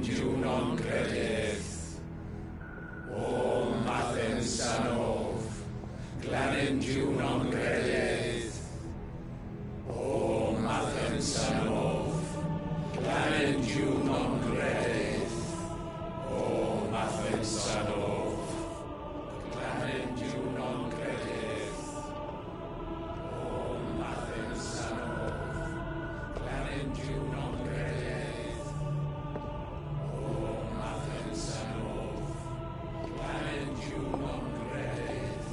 Giù non credeth. O Mathen Sanov, Glanen Giù non credeth. O Mathen Sanov, Glanen Giù non credeth. O Mathen Sanov, Glanen Giù non credeth. O Mathen Sanov, Glanen Giù non credeth. O Mathen Sanov, Glanen Giù non credeth.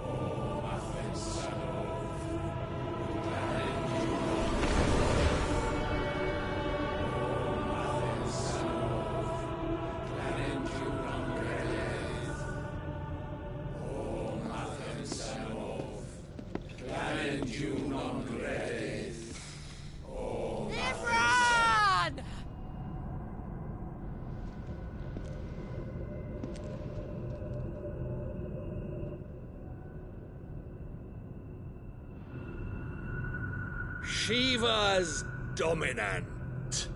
O Mathen Sanov, Glanen Giù non credeth. O Mathen Sanov, Glanen Giù non credeth. O Imran! Shiva's dominant.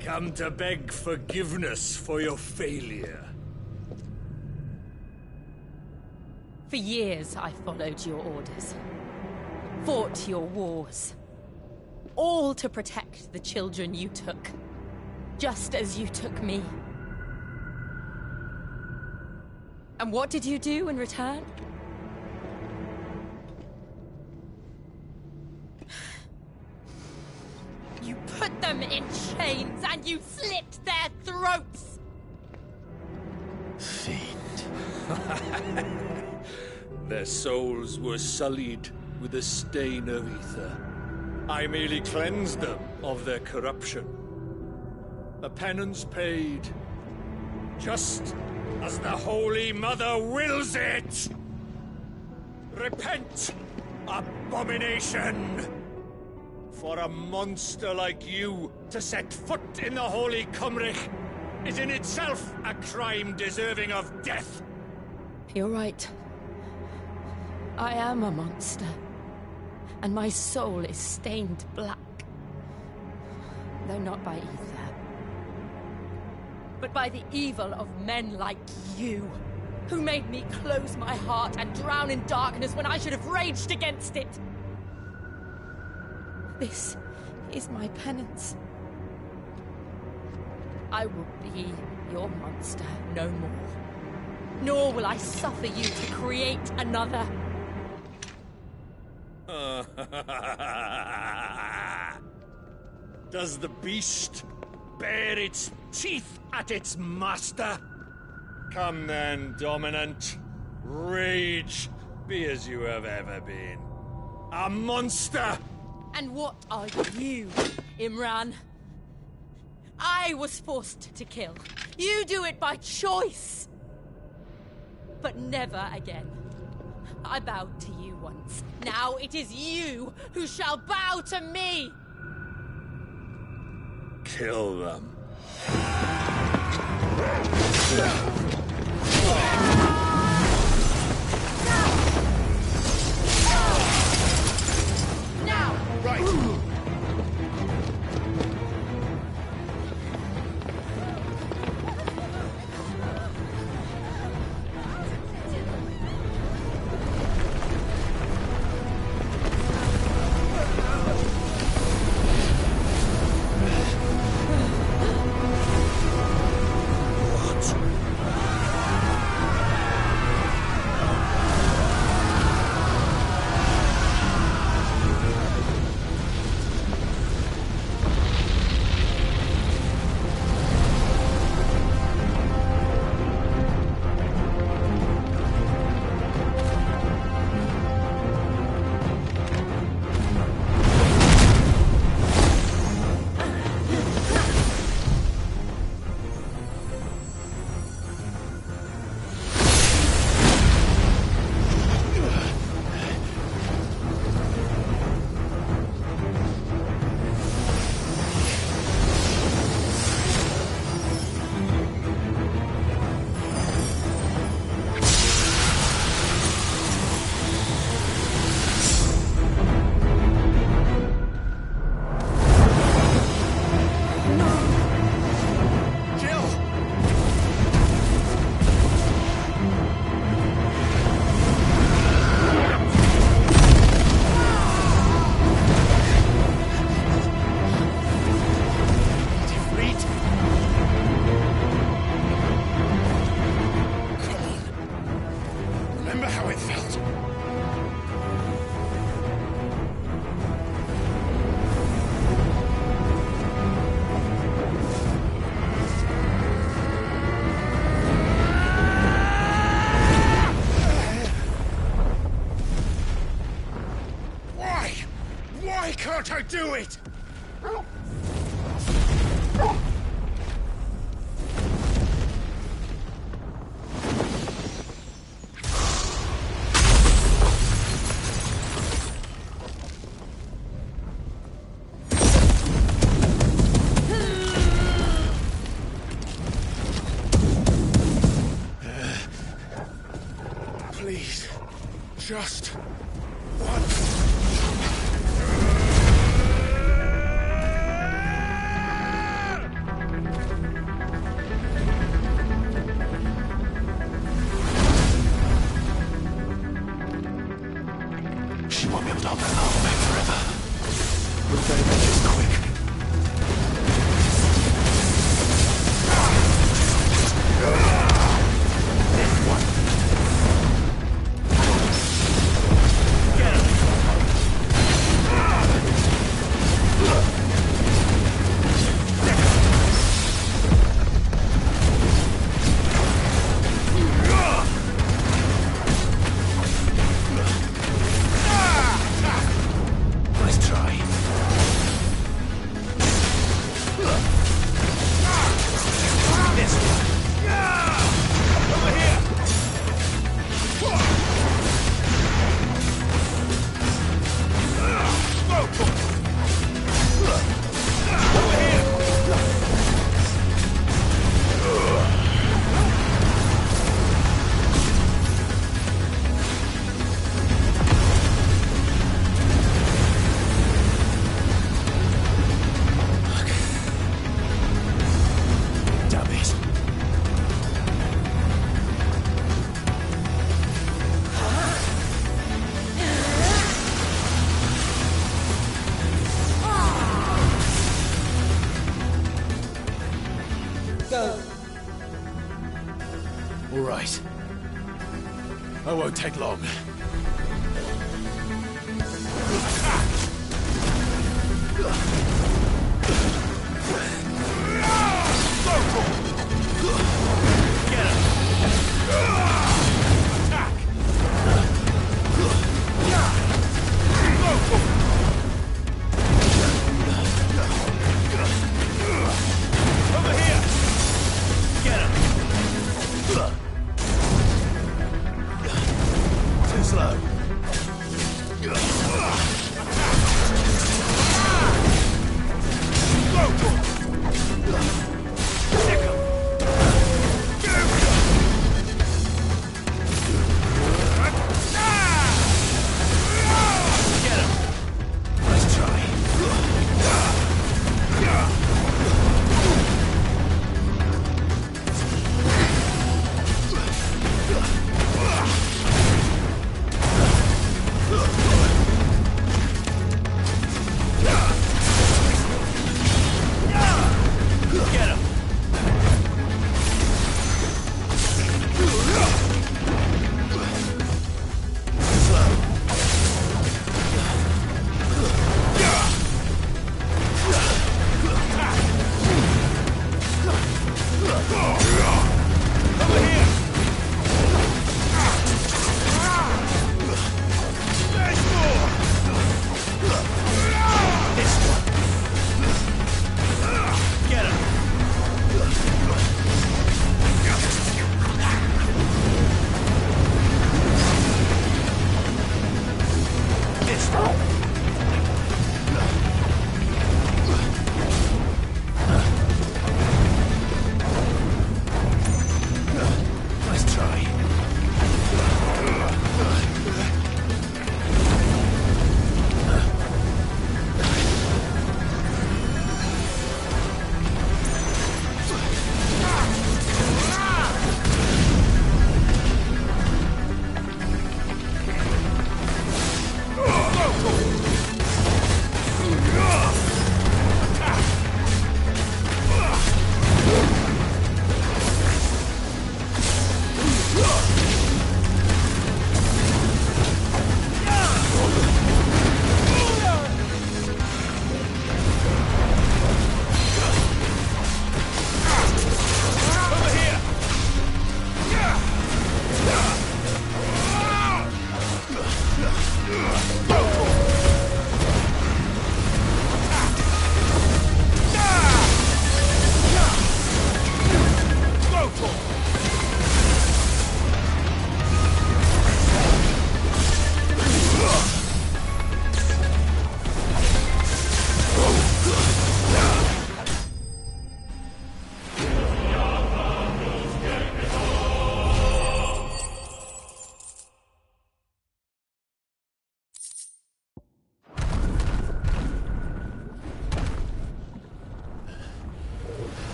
Come to beg forgiveness for your failure. For years I followed your orders, fought your wars, all to protect the children you took, just as you took me. And what did you do in return? You put them in chains and you slit their throats! Fiend. Their souls were sullied with a stain of ether. I merely cleansed them of their corruption. A penance paid, just as the Holy Mother wills it! Repent, abomination! For a monster like you to set foot in the Holy Cymrich is in itself a crime deserving of death. You're right. I am a monster. And my soul is stained black. Though not by ether. But by the evil of men like you, who made me close my heart and drown in darkness when I should have raged against it. This is my penance. I will be your monster no more. Nor will I suffer you to create another. Does the beast bare its teeth at its master? Come then, dominant. Rage, be as you have ever been. A monster! And what are you, Imran? I was forced to kill. You do it by choice. But never again. I bowed to you once. Now it is you who shall bow to me! Kill them. Now! Right! Why can't I do it? Please, just once. She won't be able to hold that arm back forever. We'd better make this quick. Nice try. This one. Over here. Over here. Dummies. All right. I won't take long. Over here! Get him! Too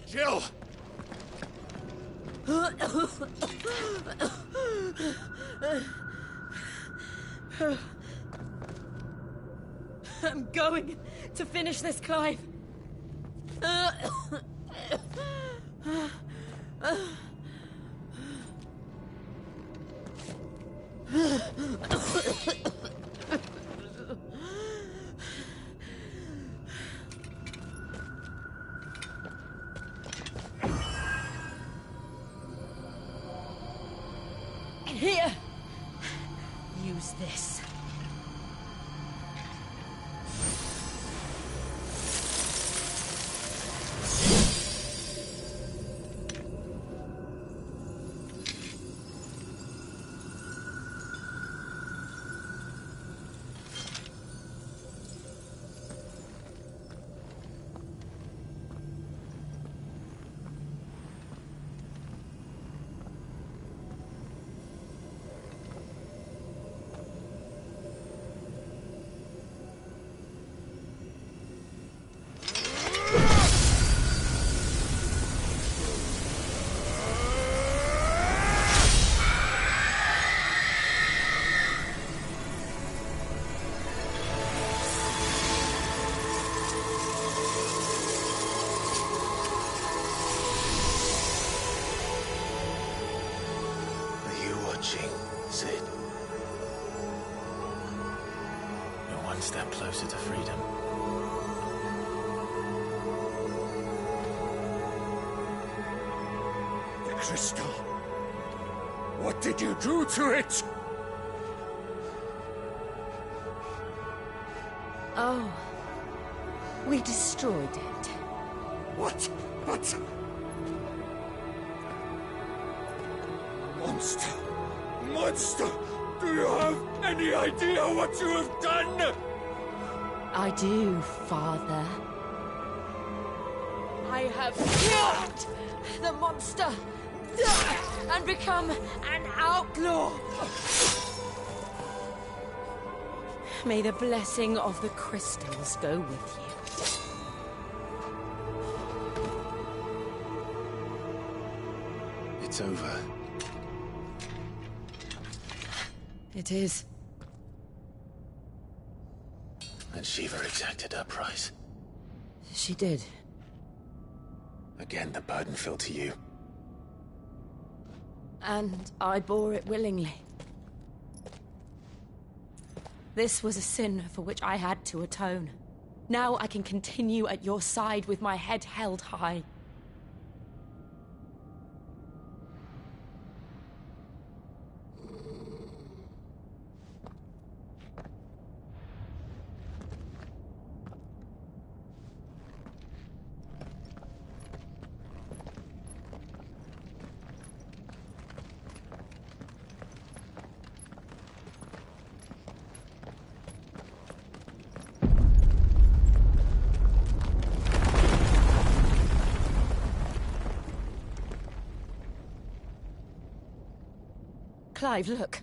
Jill! I'm going to finish this, Clive. Here! Use this. Sid. You're one step closer to freedom. The crystal. What did you do to it? Oh. We destroyed it. What? But... Monster! Monster! Do you have any idea what you have done? I do, Father. I have killed the monster and become an outlaw. May the blessing of the crystals go with you. It's over. It is. And Shiva exacted her price. She did. Again, the burden fell to you. And I bore it willingly. This was a sin for which I had to atone. Now I can continue at your side with my head held high. Clive, look.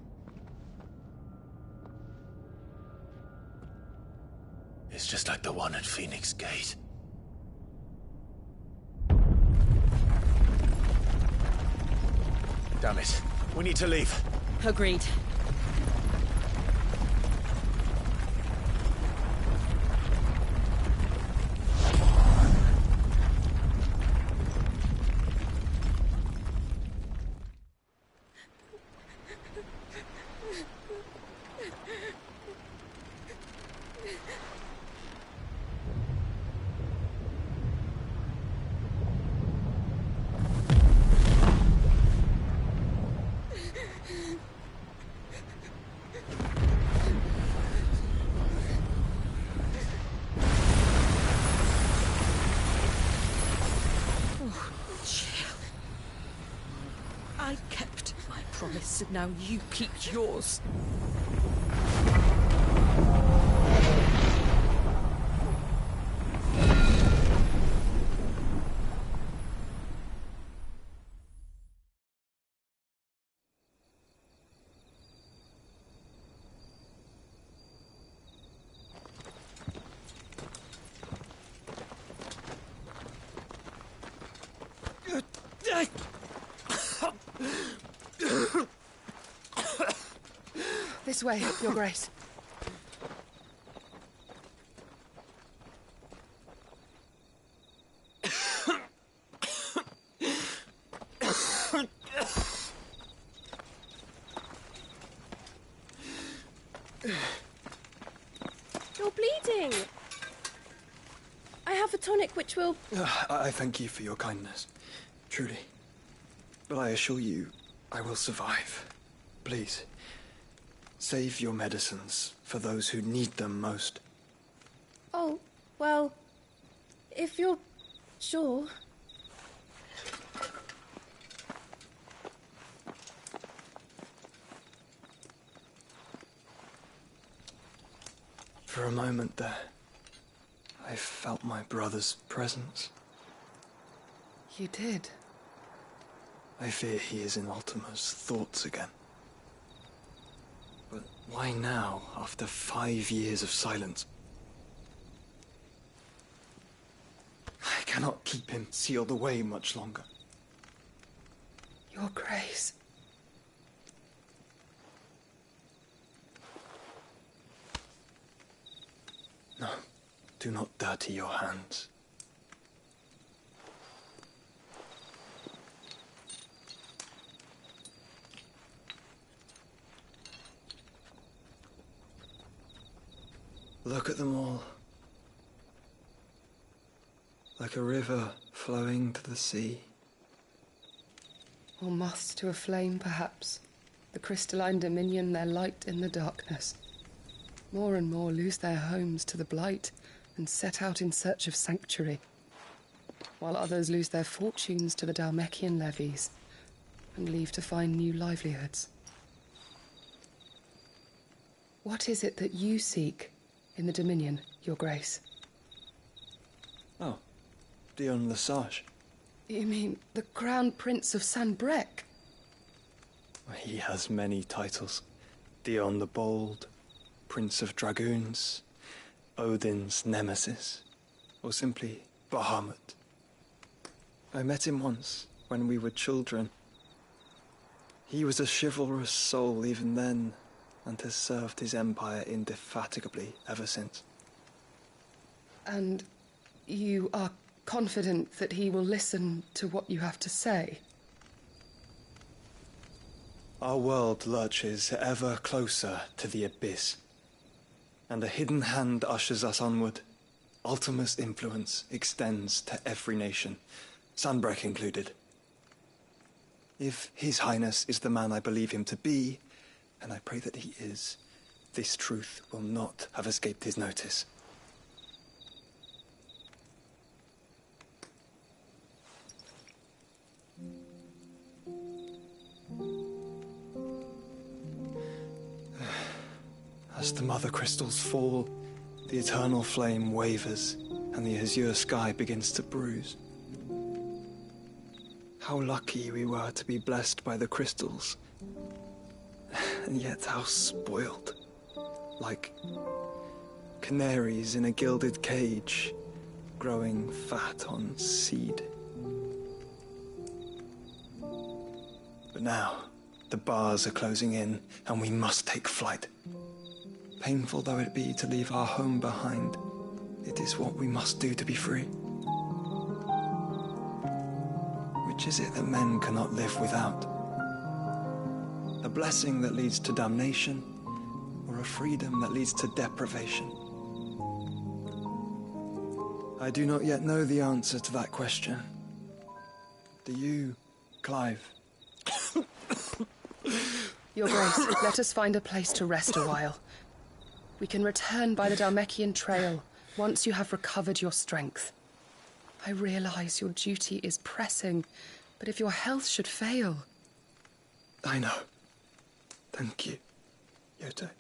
It's just like the one at Phoenix Gate. Damn it. We need to leave. Agreed. I kept my promise, and now you keep yours. This way, Your Grace. You're bleeding. I have a tonic which will... I thank you for your kindness, truly. But I assure you, I will survive. Please, save your medicines for those who need them most. Oh, well, if you're sure... For a moment there, I felt my brother's presence. You did? I fear he is in Ultima's thoughts again. But why now, after 5 years of silence? I cannot keep him sealed away much longer. Your Grace. No, do not dirty your hands. Look at them all. Like a river flowing to the sea. Or moths to a flame, perhaps. The crystalline dominion their light in the darkness. More and more lose their homes to the blight and set out in search of sanctuary, while others lose their fortunes to the Dhalmekian levies and leave to find new livelihoods. What is it that you seek in the Dominion, Your Grace? Oh, Dion Lesage. You mean the Crown Prince of San.Brec? He has many titles. Dion the Bold, Prince of Dragoons, Odin's Nemesis, or simply Bahamut. I met him once, when we were children. He was a chivalrous soul even then, and has served his empire indefatigably ever since. And you are confident that he will listen to what you have to say? Our world lurches ever closer to the abyss, and a hidden hand ushers us onward. Ultima's influence extends to every nation, San.Brec included. If His Highness is the man I believe him to be, and I pray that he is, this truth will not have escaped his notice. As the mother crystals fall, the eternal flame wavers, and the azure sky begins to bruise. How lucky we were to be blessed by the crystals, and yet how spoiled. Like canaries in a gilded cage, growing fat on seed. But now, the bars are closing in, and we must take flight. Painful though it be to leave our home behind, it is what we must do to be free. Which is it that men cannot live without? A blessing that leads to damnation, or a freedom that leads to deprivation? I do not yet know the answer to that question. Do you, Clive? Your Grace, let us find a place to rest a while. We can return by the Dhalmekian trail once you have recovered your strength. I realize your duty is pressing, but if your health should fail... I know. Thank you, Yote.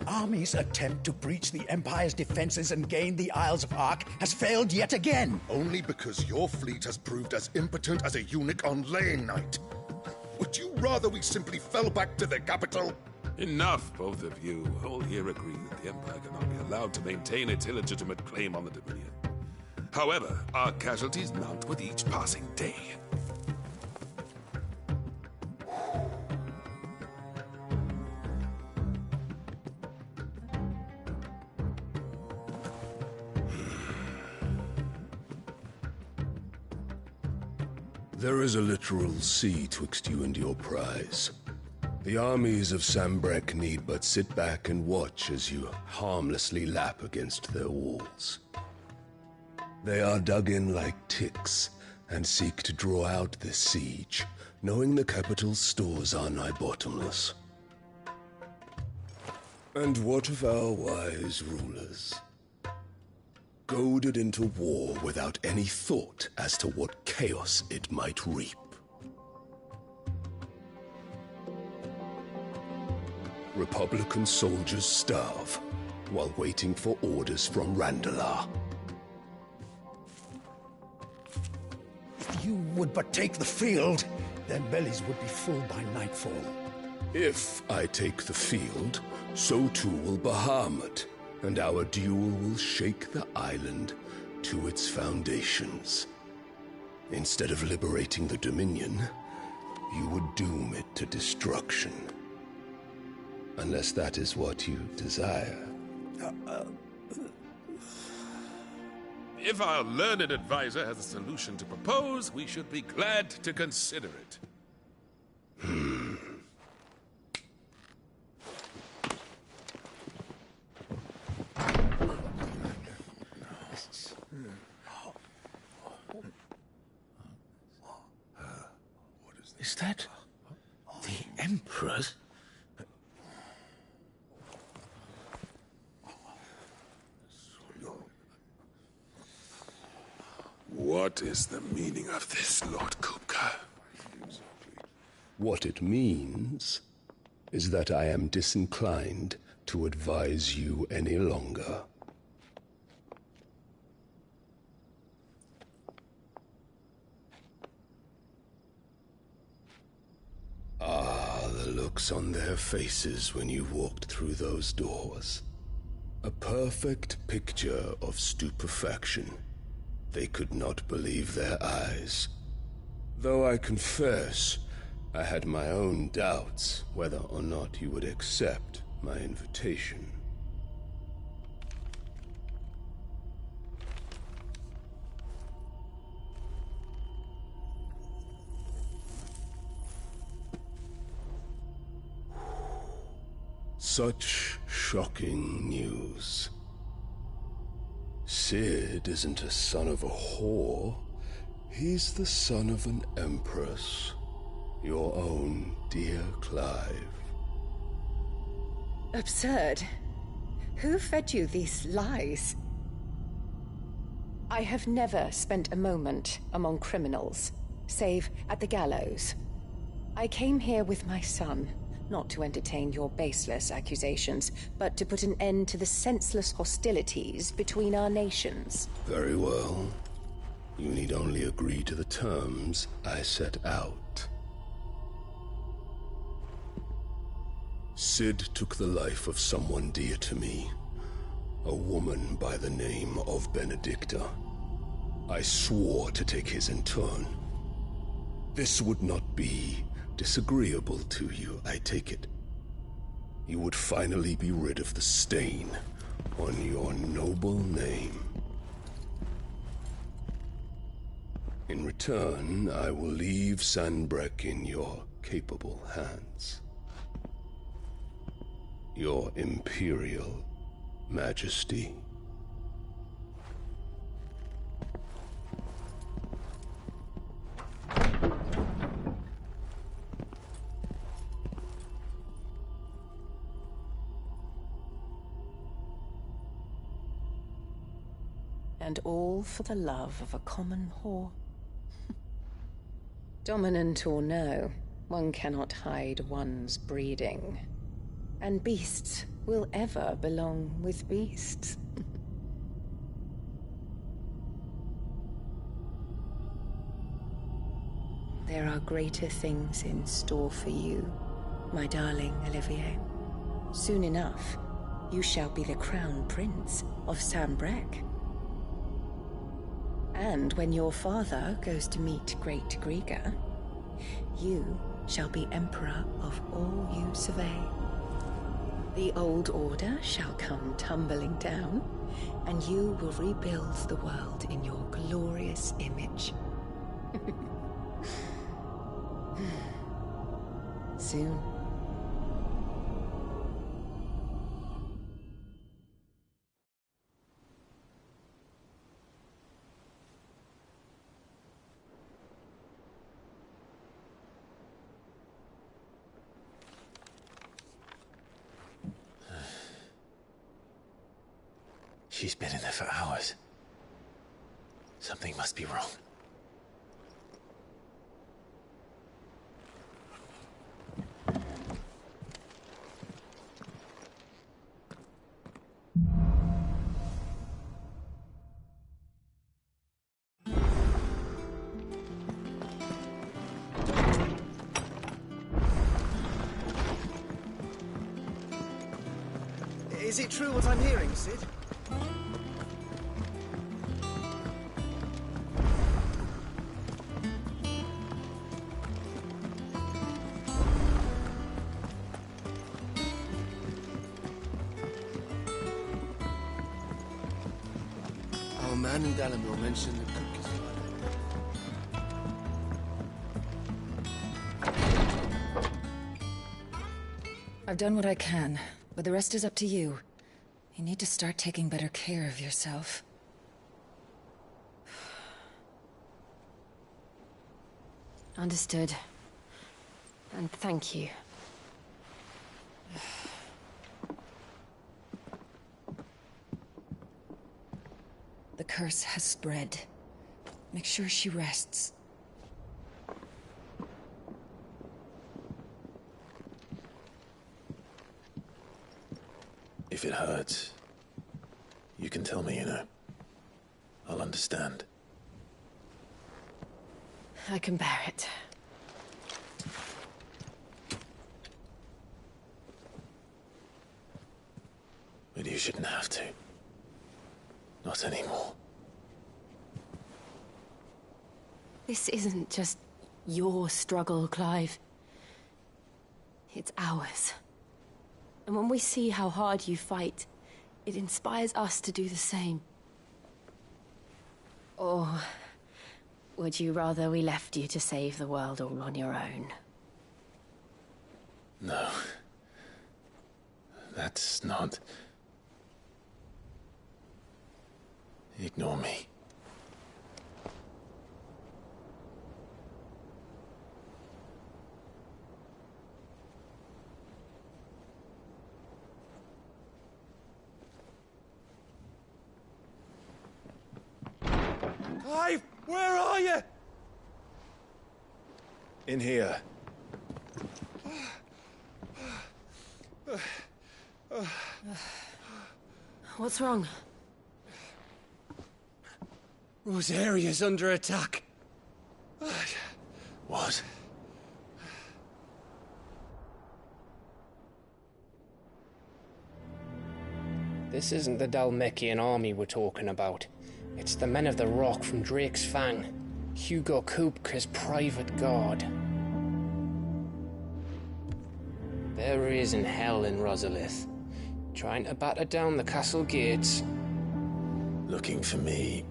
army's attempt to breach the Empire's defenses and gain the Isles of Ark has failed yet again. Only because your fleet has proved as impotent as a eunuch on laying night. Would you rather we simply fell back to the capital? Enough, both of you. All here agree that the Empire cannot be allowed to maintain its illegitimate claim on the Dominion. However, our casualties mount with each passing day. There is a literal sea twixt you and your prize. The armies of Sanbreque need but sit back and watch as you harmlessly lap against their walls. They are dug in like ticks and seek to draw out this siege, knowing the capital's stores are nigh bottomless. And what of our wise rulers? Goaded into war without any thought as to what chaos it might reap. Republican soldiers starve while waiting for orders from Randalar. If you would but take the field, their bellies would be full by nightfall. If I take the field, so too will Bahamut, and our duel will shake the island to its foundations. Instead of liberating the Dominion, you would doom it to destruction. Unless that is what you desire. If our learned advisor has a solution to propose, we should be glad to consider it. Is that the Emperor's? What is the meaning of this, Lord Kupka? What it means is that I am disinclined to advise you any longer. The looks on their faces when you walked through those doors. A perfect picture of stupefaction. They could not believe their eyes. Though I confess, I had my own doubts whether or not you would accept my invitation. Such shocking news. Sid isn't a son of a whore. He's the son of an empress. Your own dear Clive. Absurd. Who fed you these lies? I have never spent a moment among criminals, save at the gallows. I came here with my son, not to entertain your baseless accusations, but to put an end to the senseless hostilities between our nations. Very well. You need only agree to the terms I set out. Sid took the life of someone dear to me, a woman by the name of Benedicta. I swore to take his in turn. This would not be disagreeable to you, I take it. You would finally be rid of the stain on your noble name. In return, I will leave Sanbreque in your capable hands. Your Imperial Majesty. And all for the love of a common whore. Dominant or no, one cannot hide one's breeding. And beasts will ever belong with beasts. There are greater things in store for you, my darling Olivier. Soon enough, you shall be the crown prince of Sambrec. And when your father goes to meet Great Grieger, you shall be emperor of all you survey. The old order shall come tumbling down, and you will rebuild the world in your glorious image. Soon. She's been in there for hours. Something must be wrong. Is it true what I'm hearing, Sid? Our man in Dalamore mentioned the cook is I've done what I can, but the rest is up to you. You need to start taking better care of yourself. Understood. And thank you. The curse has spread. Make sure she rests. If it hurts, you can tell me, you know. I'll understand. I can bear it. But you shouldn't have to. Not anymore. This isn't just your struggle, Clive. It's ours. And when we see how hard you fight, it inspires us to do the same. Or would you rather we left you to save the world all on your own? No. That's not... Ignore me. Clive, where are you? In here. What's wrong? Rosaria's under attack. What? This isn't the Dalmekian army we're talking about. It's the men of the Rock from Drake's Fang. Hugo Kupka's private guard. There is in hell in Rosalith, trying to batter down the castle gates. Looking for me.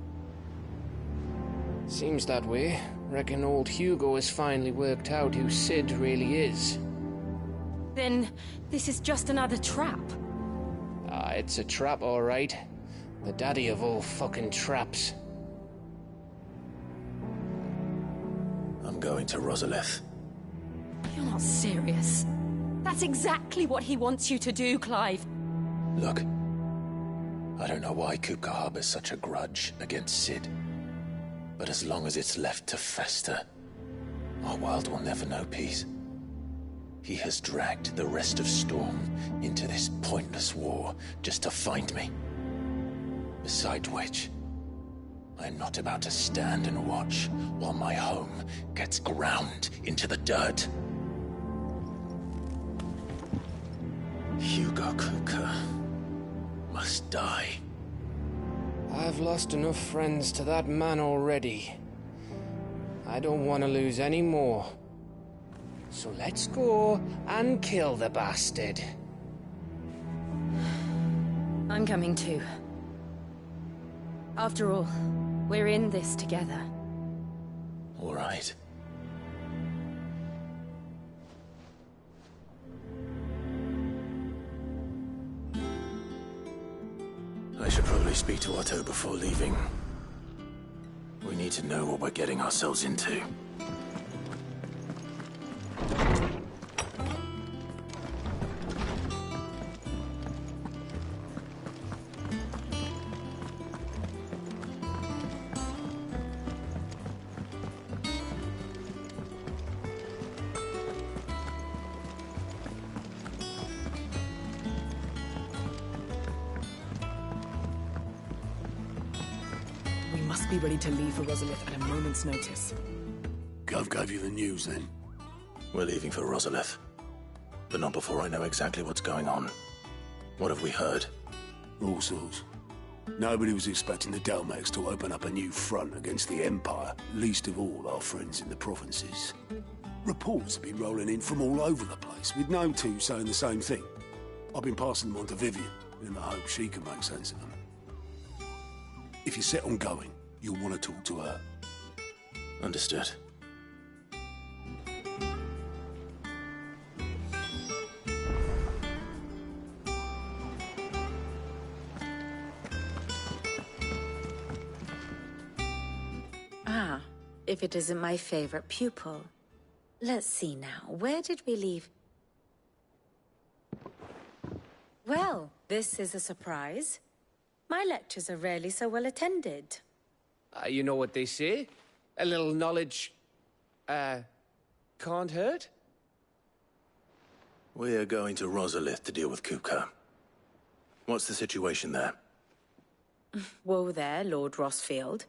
Seems that way. Reckon old Hugo has finally worked out who Sid really is. Then this is just another trap. Ah, it's a trap, all right. The daddy of all fucking traps. I'm going to Rosalith. You're not serious. That's exactly what he wants you to do, Clive. Look. I don't know why Kupka harbors such a grudge against Sid. But as long as it's left to fester, our world will never know peace. He has dragged the rest of Storm into this pointless war just to find me. Besides which, I'm not about to stand and watch while my home gets ground into the dirt. Hugo Kupka must die. I've lost enough friends to that man already. I don't want to lose any more. So let's go and kill the bastard. I'm coming too. After all, we're in this together. All right. I should probably speak to Otto before leaving. We need to know what we're getting ourselves into. We must be ready to leave for Rosalith at a moment's notice. Gov gave you the news then? We're leaving for Rosalith. But not before I know exactly what's going on. What have we heard? All sorts. Nobody was expecting the Dalmex to open up a new front against the Empire, least of all our friends in the provinces. Reports have been rolling in from all over the place, with no two saying the same thing. I've been passing them on to Vivian, in the hope she can make sense of them. If you're set on going, you'll want to talk to her. Understood. Ah, if it isn't my favorite pupil. Let's see now, where did we leave? Well, this is a surprise. My lectures are rarely so well attended. You know what they say? A little knowledge, can't hurt? We're going to Rosalith to deal with Kupka. What's the situation there? Whoa there, Lord Rossfield.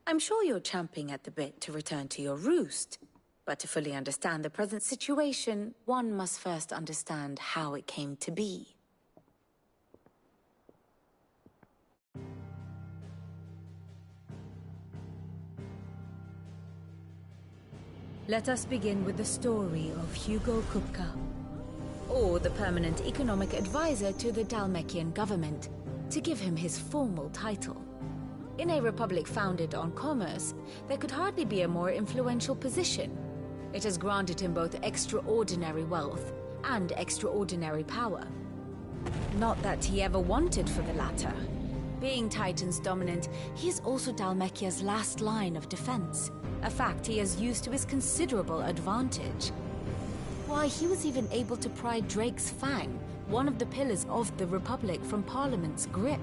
I'm sure you're champing at the bit to return to your roost. But to fully understand the present situation, one must first understand how it came to be. Let us begin with the story of Hugo Kupka, or the permanent economic advisor to the Dalmekian government, to give him his formal title. In a republic founded on commerce, there could hardly be a more influential position. It has granted him both extraordinary wealth and extraordinary power. Not that he ever wanted for the latter. Being Titan's dominant, he is also Dalmekia's last line of defense, a fact he has used to his considerable advantage. Why, he was even able to pry Drake's Fang, one of the pillars of the Republic, from Parliament's grip.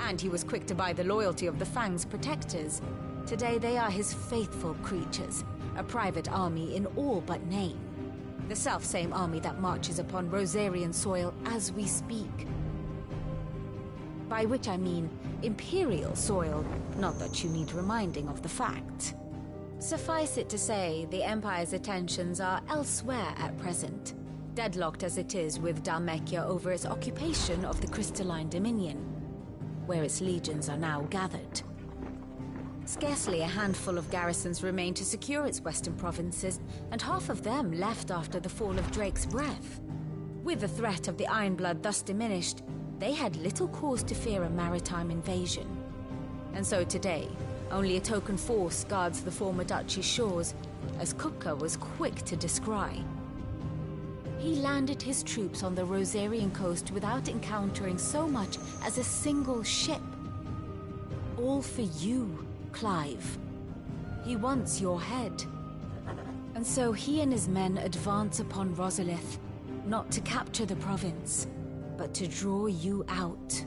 And he was quick to buy the loyalty of the Fang's protectors. Today they are his faithful creatures, a private army in all but name. The self-same army that marches upon Rosarian soil as we speak. By which I mean Imperial soil, not that you need reminding of the fact. Suffice it to say, the Empire's attentions are elsewhere at present, deadlocked as it is with Dalmekia over its occupation of the Crystalline Dominion, where its legions are now gathered. Scarcely a handful of garrisons remain to secure its western provinces, and half of them left after the fall of Drake's Breath. With the threat of the Ironblood thus diminished, they had little cause to fear a maritime invasion. And so today, only a token force guards the former duchy's shores, as Kupka was quick to descry. He landed his troops on the Rosarian coast without encountering so much as a single ship. All for you, Clive. He wants your head. And so he and his men advance upon Rosalith, not to capture the province, but to draw you out.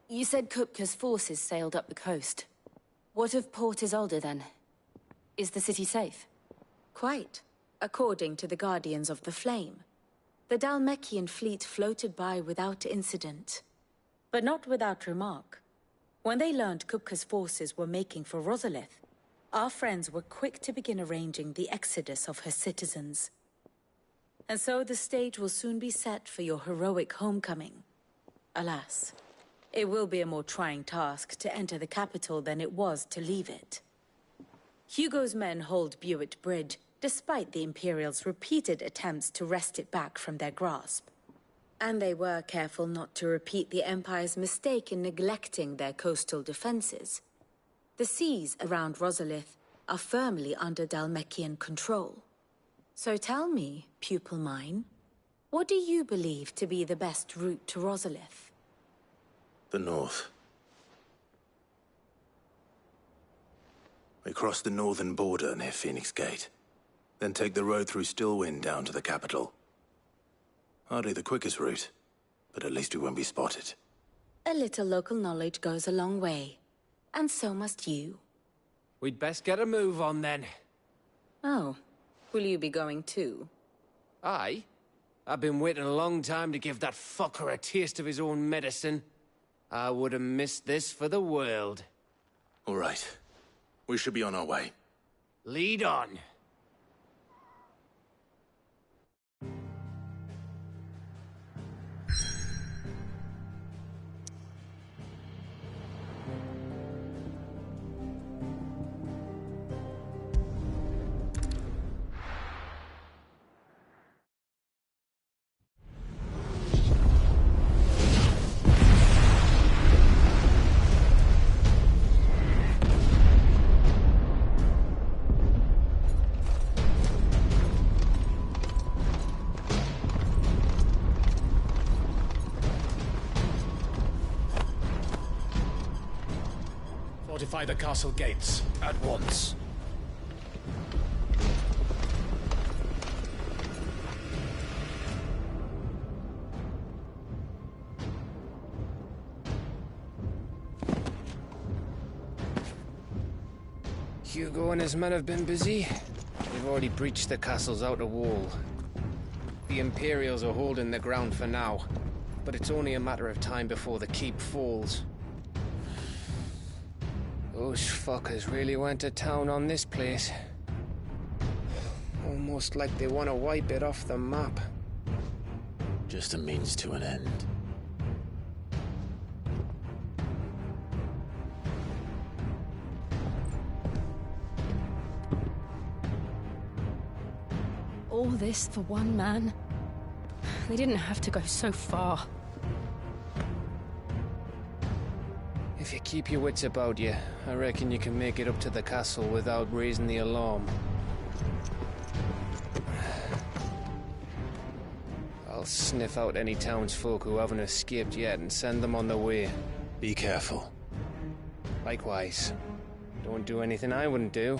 You said Kupka's forces sailed up the coast. What if Port is older then? Is the city safe? Quite, according to the Guardians of the Flame. The Dhalmekian fleet floated by without incident. But not without remark. When they learned Kupka's forces were making for Rosalith, our friends were quick to begin arranging the exodus of her citizens. And so the stage will soon be set for your heroic homecoming. Alas, it will be a more trying task to enter the capital than it was to leave it. Hugo's men hold Buett Bridge, despite the Imperials' repeated attempts to wrest it back from their grasp. And they were careful not to repeat the Empire's mistake in neglecting their coastal defenses. The seas around Rosalith are firmly under Dhalmekian control. So tell me, pupil mine, what do you believe to be the best route to Rosalith? The north. We cross the northern border near Phoenix Gate, then take the road through Stillwind down to the capital. Hardly the quickest route, but at least we won't be spotted. A little local knowledge goes a long way, and so must you. We'd best get a move on then. Oh, will you be going too? Aye. I've been waiting a long time to give that fucker a taste of his own medicine. I would have missed this for the world. All right. We should be on our way. Lead on. Fortify the castle gates, at once. Hugo and his men have been busy. They've already breached the castle's outer wall. The Imperials are holding the ground for now, but it's only a matter of time before the keep falls. Those fuckers really went to town on this place. Almost like they want to wipe it off the map. Just a means to an end. All this for one man? They didn't have to go so far. If you keep your wits about you, I reckon you can make it up to the castle without raising the alarm. I'll sniff out any townsfolk who haven't escaped yet and send them on their way. Be careful. Likewise. Don't do anything I wouldn't do.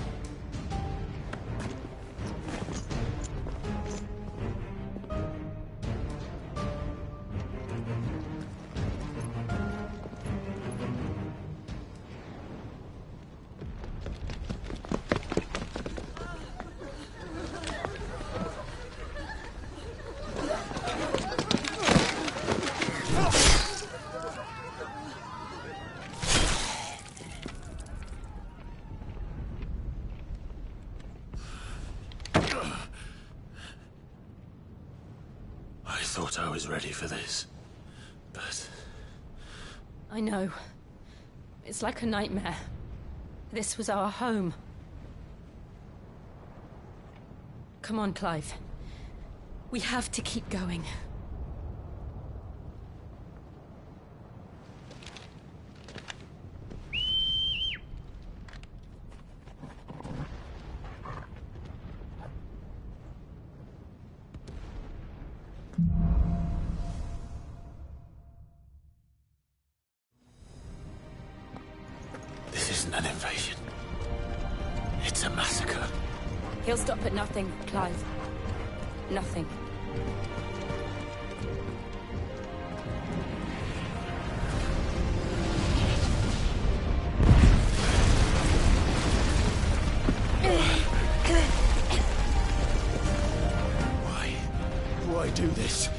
I thought I was ready for this, but... I know. It's like a nightmare. This was our home. Come on, Clive. We have to keep going. This isn't an invasion. It's a massacre. He'll stop at nothing, Clive. Nothing. do I do this?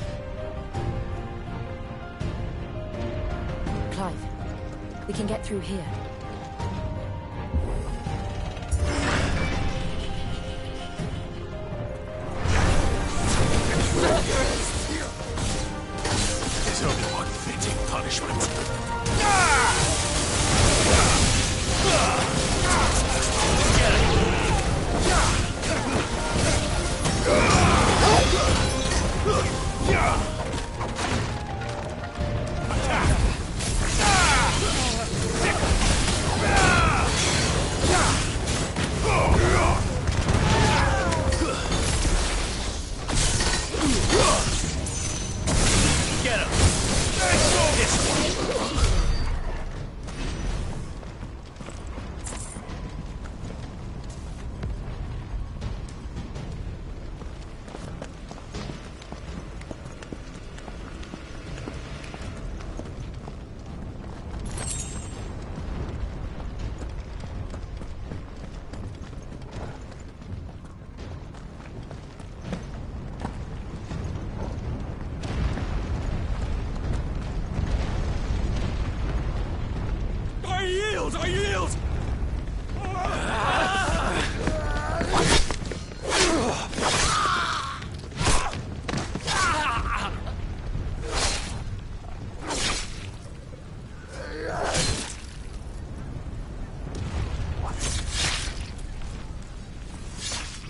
Clive, we can get through here. There's only one fitting punishment. Get him! I yield!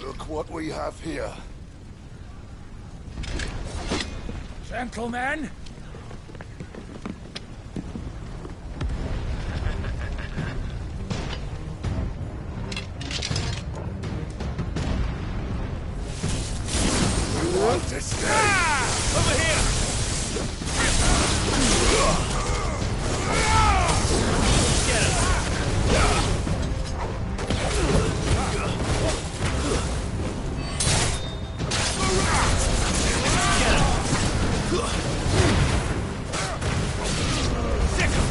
Look what we have here. Gentlemen! Over here! Get him! Sick him!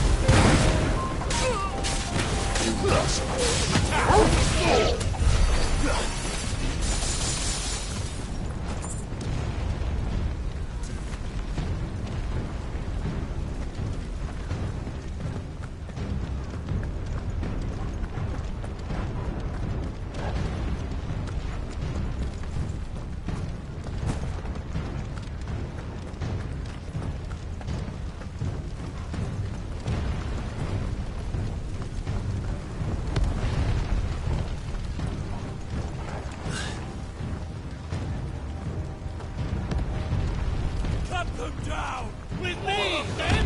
Down! With me, then!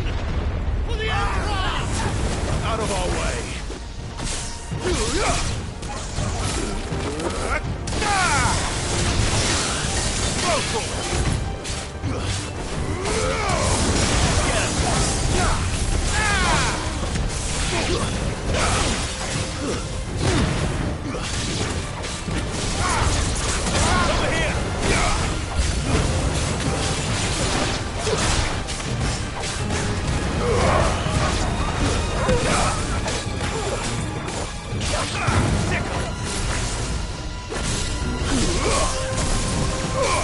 For the Emperor! Out of our way! Go for it! Over here!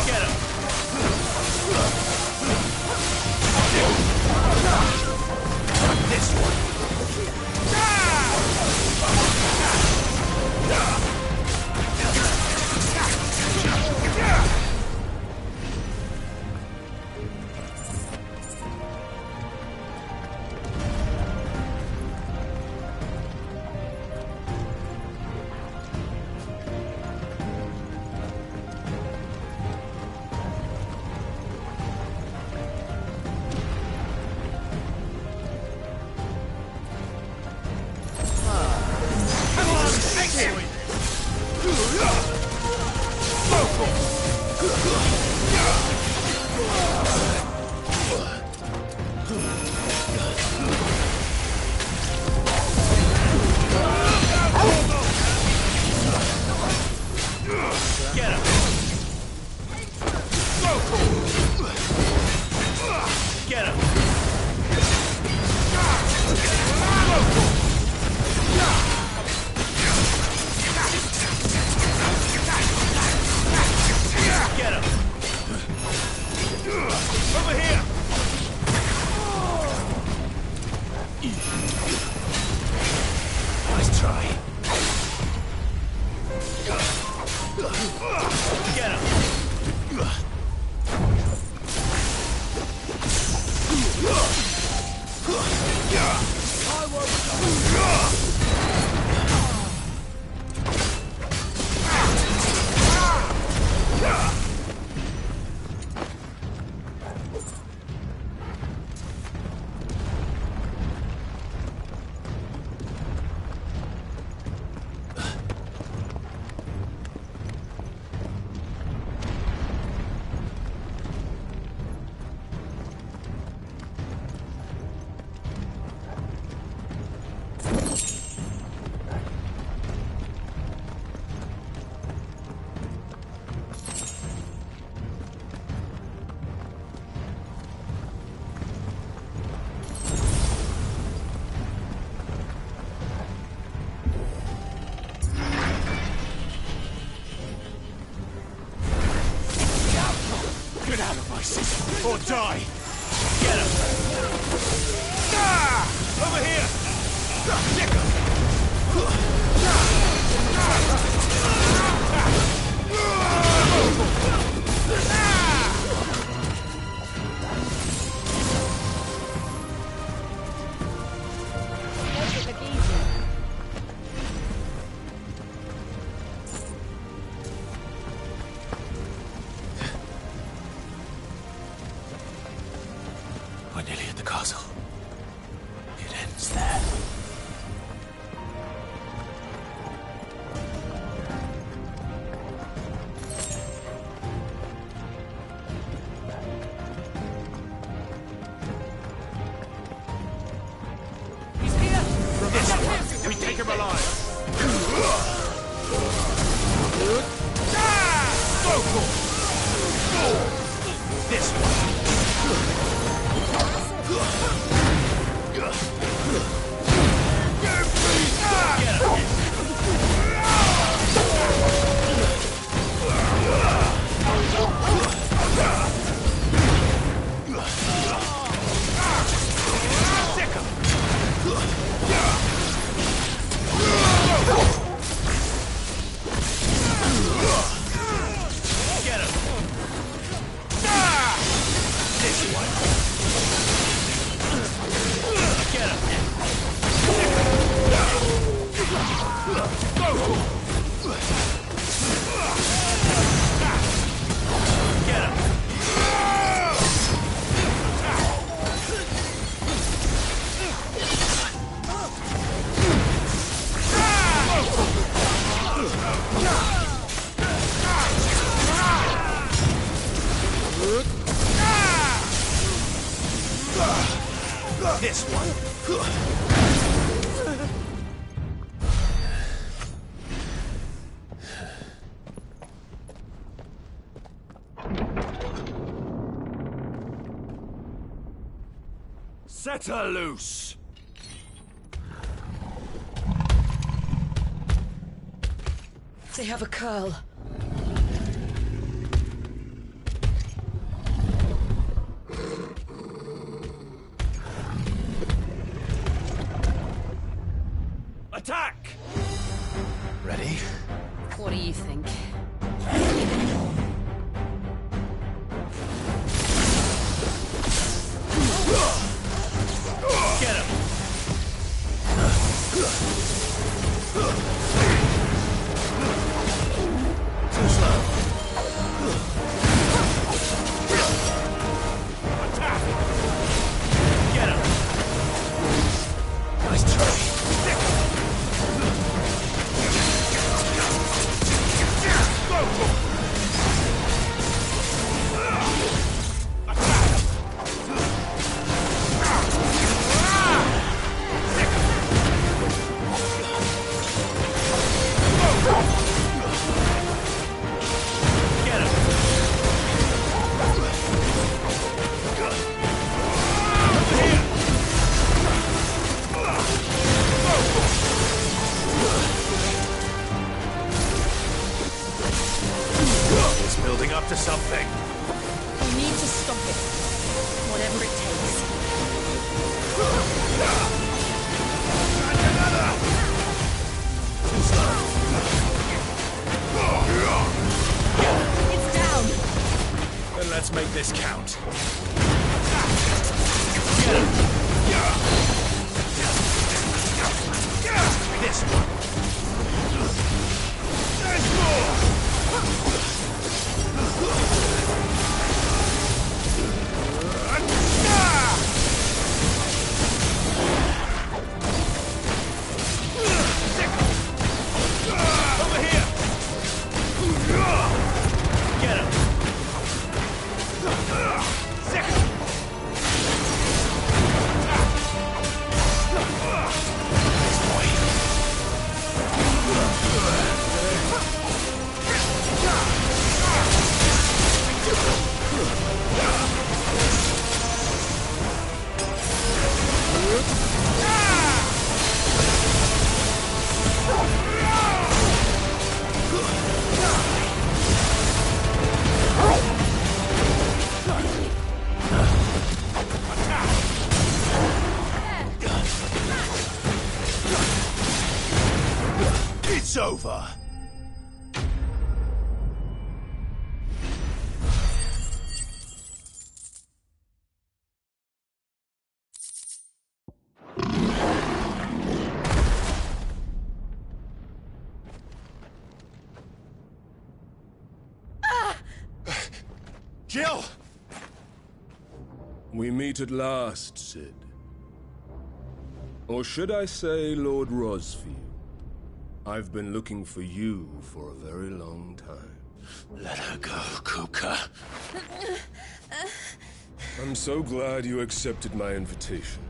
Get him! sacrifices or die. Get him! Over here! Stick him! We're nearly at the castle. It ends there. He's here! We take him alive. Go for it! This one. This one. Set her loose. They have a curl. Attack! Ready? What do you think? Get him! Too slow. Attack! Get him! Nice try. Stick him! Go! It's building up to something. We need to stop it. Whatever it takes. Too slow. It's down. Then let's make this count. This one. There's more! Over here! Get him! Second! This boy! over. Jill! We meet at last, Sid. Or should I say, Lord Rosfield? I've been looking for you for a very long time. Let her go, Kupka. I'm so glad you accepted my invitation.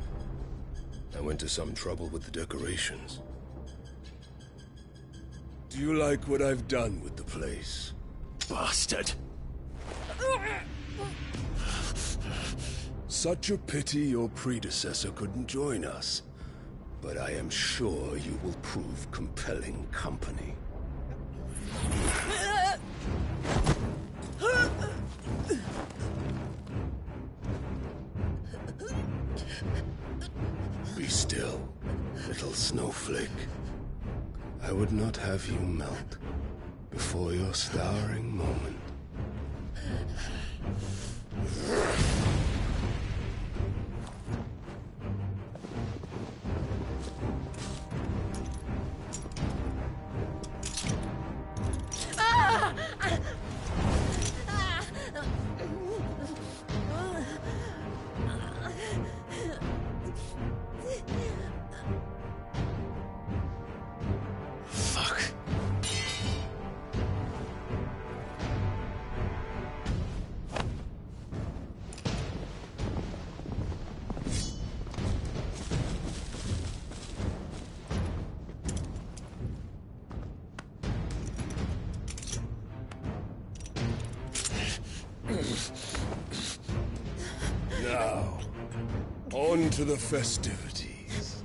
I went to some trouble with the decorations. Do you like what I've done with the place? Bastard. Such a pity your predecessor couldn't join us. But I am sure you will prove compelling company. Be still, little snowflake. I would not have you melt before your starring moment. Now, on to the festivities.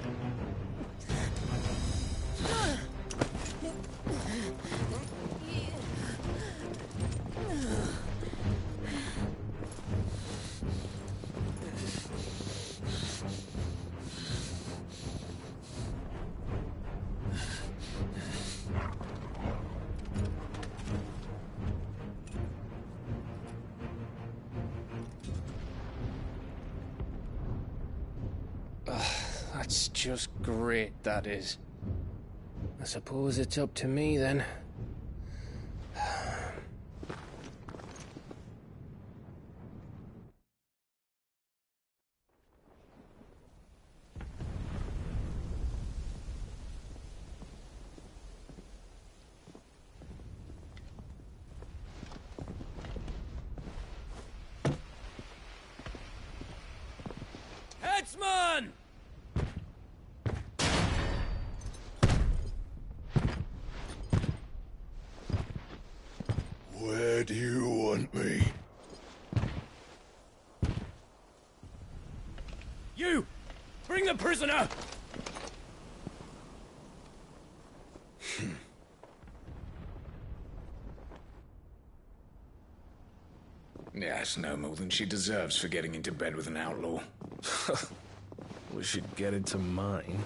That's just great, that is. I suppose it's up to me, then. Headsman! Where do you want me? You! Bring the prisoner! Yes, no more than she deserves for getting into bed with an outlaw. We should get into mine.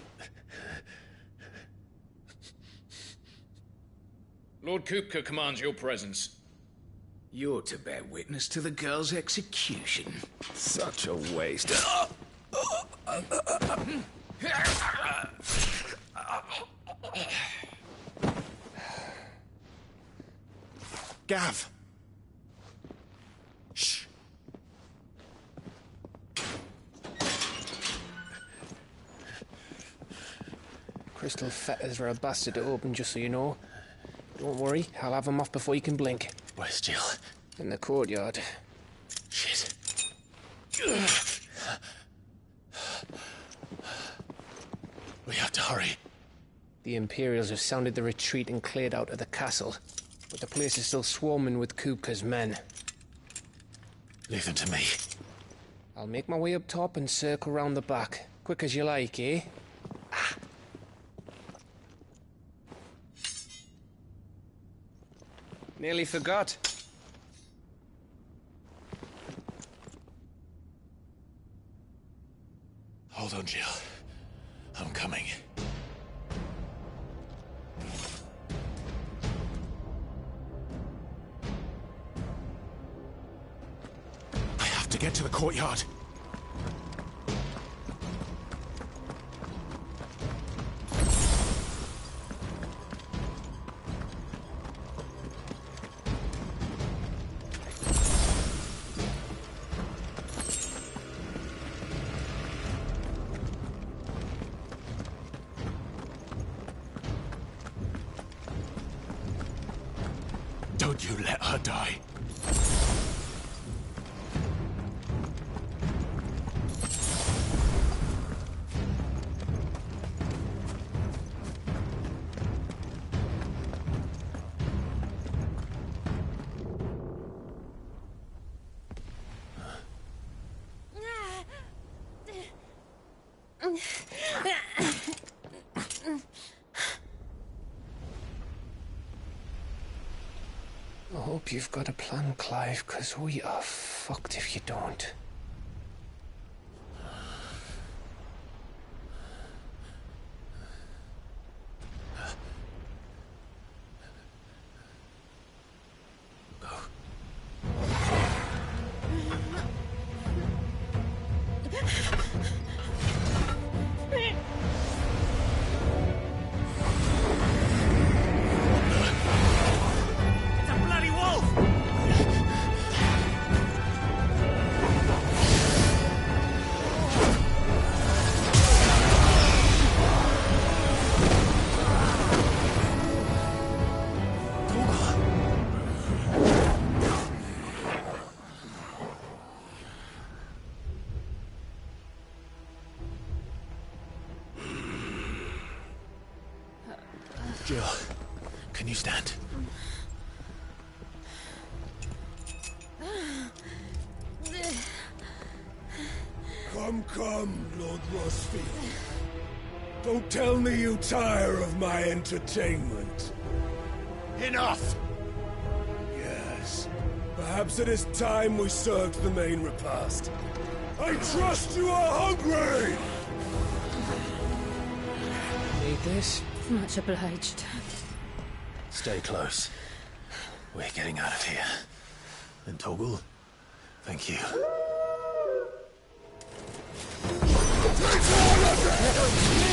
Lord Kupka commands your presence. You're to bear witness to the girl's execution. Such a waste. Gav! Crystal fetters are a bastard to open, just so you know. Don't worry, I'll have them off before you can blink. Where's Jill? In the courtyard. Shit. We have to hurry. The Imperials have sounded the retreat and cleared out of the castle. But the place is still swarming with Kupka's men. Leave them to me. I'll make my way up top and circle round the back. Quick as you like, eh? Nearly forgot. Hold on, Jill. I'm coming. get to the courtyard. Don't you let her die. I hope you've got a plan, Clive, because we are fucked if you don't. Jill, can you stand? Come, Lord Rosfield. Don't tell me you tire of my entertainment. Enough! Yes. Perhaps it is time we served the main repast. I trust you are hungry! Need this? Much obliged. Stay close. We're getting out of here. And Toggle, thank you.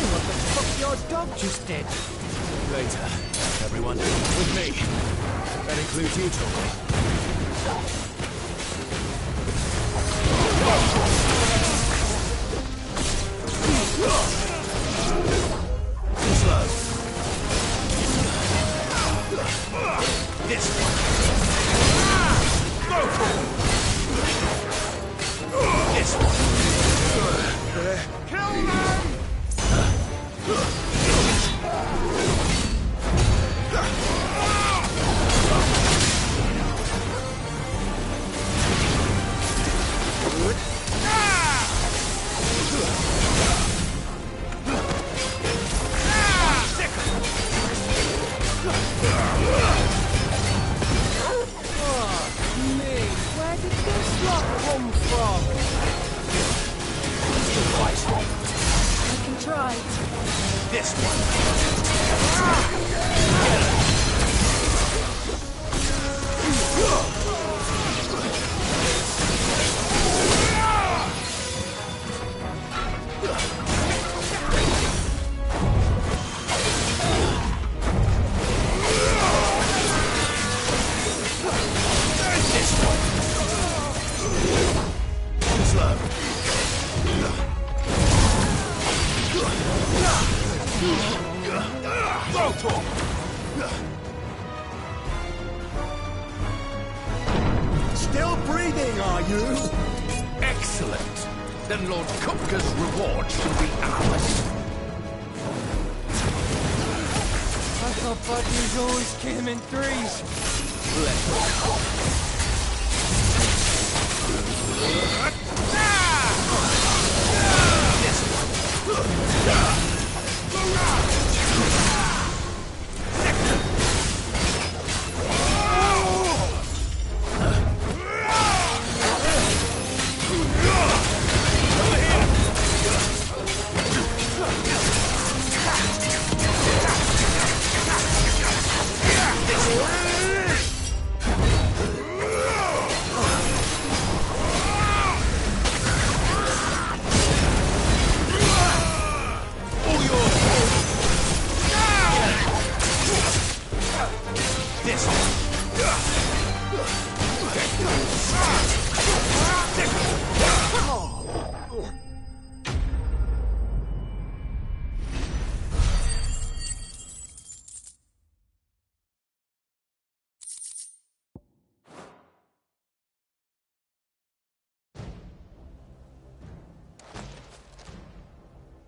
What the fuck your dog just did? Later, everyone. With me. That includes you, Toggle. Slow. This one. Go for it. This one. Kill them! Where did this lot come from? I can try. This one. Still breathing, are you? Excellent. Then Lord Kupka's reward should be ours. I thought Budgies always came in threes. Let's go.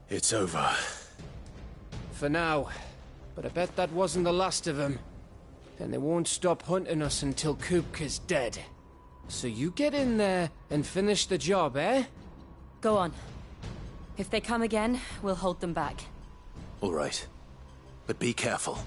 It's over. For now. But I bet that wasn't the last of them. And they won't stop hunting us until Kupka's dead. So you get in there and finish the job, eh? Go on. If they come again, we'll hold them back. All right. But be careful.